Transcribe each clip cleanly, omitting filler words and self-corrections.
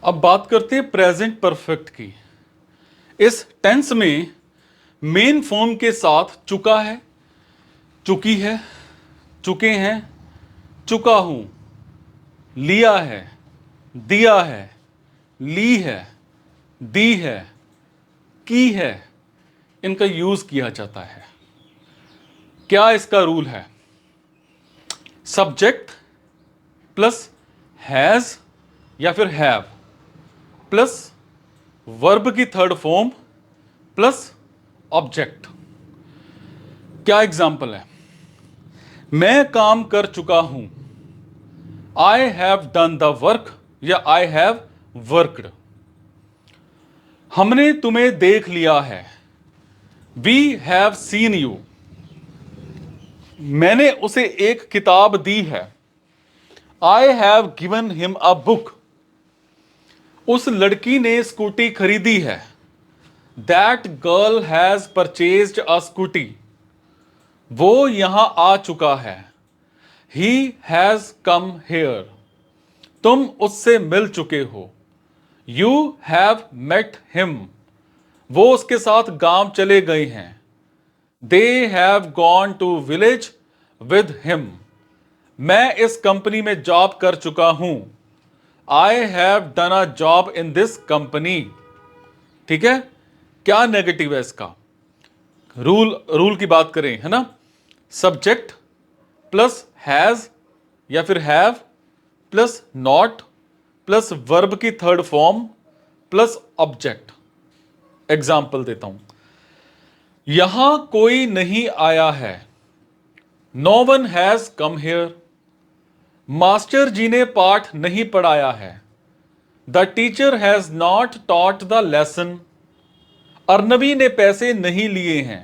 अब बात करते हैं प्रेजेंट परफेक्ट की। इस टेंस में मेन फॉर्म के साथ चुका है, चुकी है, चुके हैं, चुका हूं, लिया है, दिया है, ली है, दी है, की है, इनका यूज किया जाता है। क्या इसका रूल है? सब्जेक्ट प्लस हैज या फिर हैव प्लस वर्ब की थर्ड फॉर्म प्लस ऑब्जेक्ट। क्या एग्जाम्पल है? मैं काम कर चुका हूं, I have done the work या आई हैव वर्कड। हमने तुम्हें देख लिया है, वी हैव सीन यू। मैंने उसे एक किताब दी है, I have given him a book. उस लड़की ने स्कूटी खरीदी है, that girl has purchased a scooty. वो यहां आ चुका है, ही हैज कम हेयर। तुम उससे मिल चुके हो, यू हैव मेट हिम। वो उसके साथ गांव चले गए हैं, they have gone to village with him. मैं इस कंपनी में जॉब कर चुका हूं, I have done a job in this company. ठीक है। क्या नेगेटिव है इसका? रूल की बात करें, है ना, सब्जेक्ट प्लस हैज या फिर have plus not plus verb की third form plus object. Example देता हूं, यहां कोई नहीं आया है, no one has come here. Master ji ने पाठ नहीं पढ़ाया है, the teacher has not taught the lesson. Arnavi ने पैसे नहीं लिए हैं,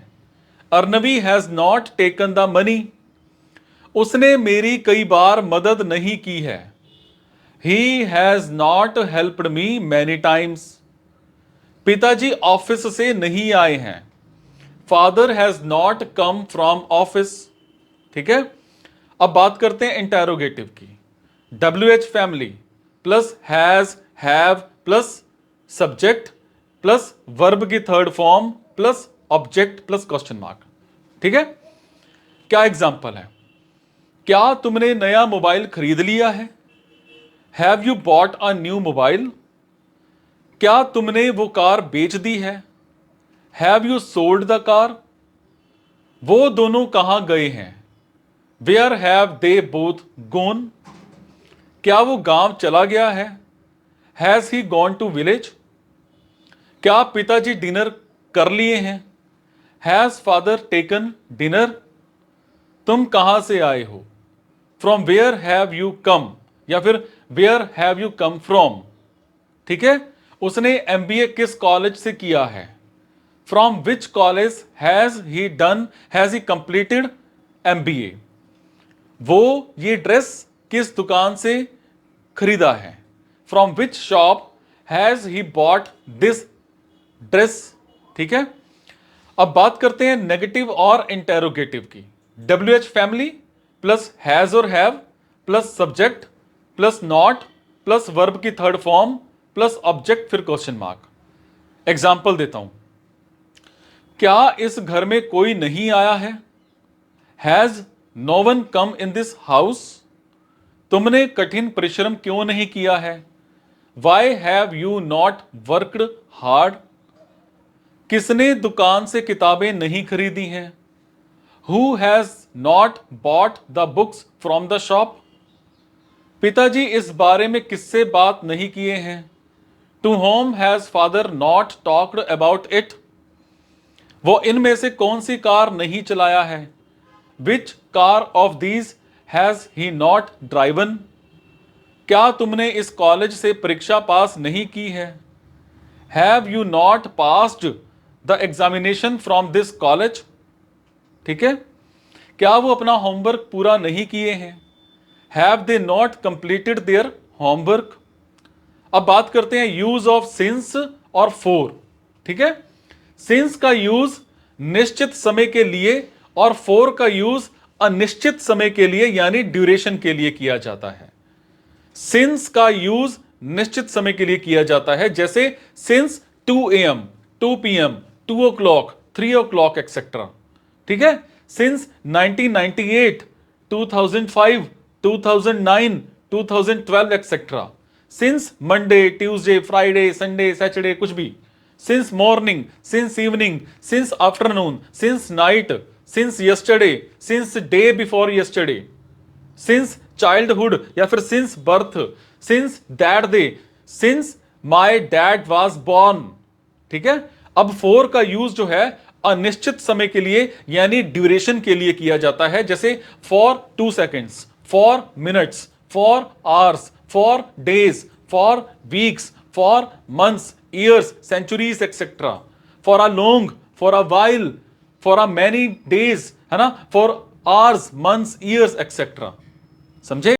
Arnavi has not taken the money. उसने मेरी कई बार मदद नहीं की है, he has not helped me many times. पिताजी ऑफिस से नहीं आए हैं, father has not come from office. ठीक है। अब बात करते हैं इंटेरोगेटिव की। WH family plus has have plus subject plus verb की third form plus object plus question mark. ठीक है। क्या एग्जाम्पल है? क्या तुमने नया मोबाइल खरीद लिया है, have you bought a new mobile. क्या तुमने वो कार बेच दी है, have you sold the car. वो दोनों कहां गए हैं, where have they both gone. क्या वो गांव चला गया है, has he gone to village. क्या पिताजी डिनर कर लिए हैं, हैज फादर टेकन डिनर। तुम कहां से आए हो, from where have you come या फिर where have you come from. ठीक है। उसने MBA किस कॉलेज से किया है, from which college has he completed MBA। वो ये ड्रेस किस दुकान से खरीदा है, from which shop has he bought this dress. ठीक है। अब बात करते हैं नेगेटिव और इंटेरोगेटिव की। WH फैमिली प्लस हैज और have plus subject plus not plus verb की थर्ड फॉर्म प्लस ऑब्जेक्ट फिर क्वेश्चन मार्क। एग्जाम्पल देता हूं, क्या इस घर में कोई नहीं आया है, has no one come in this house. तुमने कठिन परिश्रम क्यों नहीं किया है, why have you not worked hard. किसने दुकान से किताबें नहीं खरीदी हैं, who has not bought the books from the shop. पिताजी इस बारे में किससे बात नहीं किए हैं, to whom has father not talked about it. वो इनमें से कौन सी कार नहीं चलाया है, which car of these has he not driven. क्या तुमने इस कॉलेज से परीक्षा पास नहीं की है, have you not passed the examination from this college. ठीक है। क्या वो अपना होमवर्क पूरा नहीं किए हैं, have they not completed their homework. अब बात करते हैं यूज ऑफ सिंस और फॉर। ठीक है। सिंस का यूज निश्चित समय के लिए और फॉर का यूज अनिश्चित समय के लिए यानी ड्यूरेशन के लिए किया जाता है। सिंस का यूज निश्चित समय के लिए किया जाता है, जैसे since 2 AM, 2 PM, 2 o'clock, 3 o'clock etcetera. ठीक है, since 1998, 2005, 2009, 2012 etcetera. Since Monday, Tuesday, Friday, Sunday, Saturday, कुछ भी। Since morning, since evening, since afternoon, since night, since yesterday, since day before yesterday, since childhood या फिर since birth, since that day, since my dad was born. ठीक है, अब for का use जो है अनिश्चित समय के लिए यानी ड्यूरेशन के लिए किया जाता है, जैसे for 2 seconds, for minutes, for hours, for days, for weeks, for months, years, centuries etcetera. For a long, for a while, for a many days, है ना, for hours, months, years etcetera. समझे?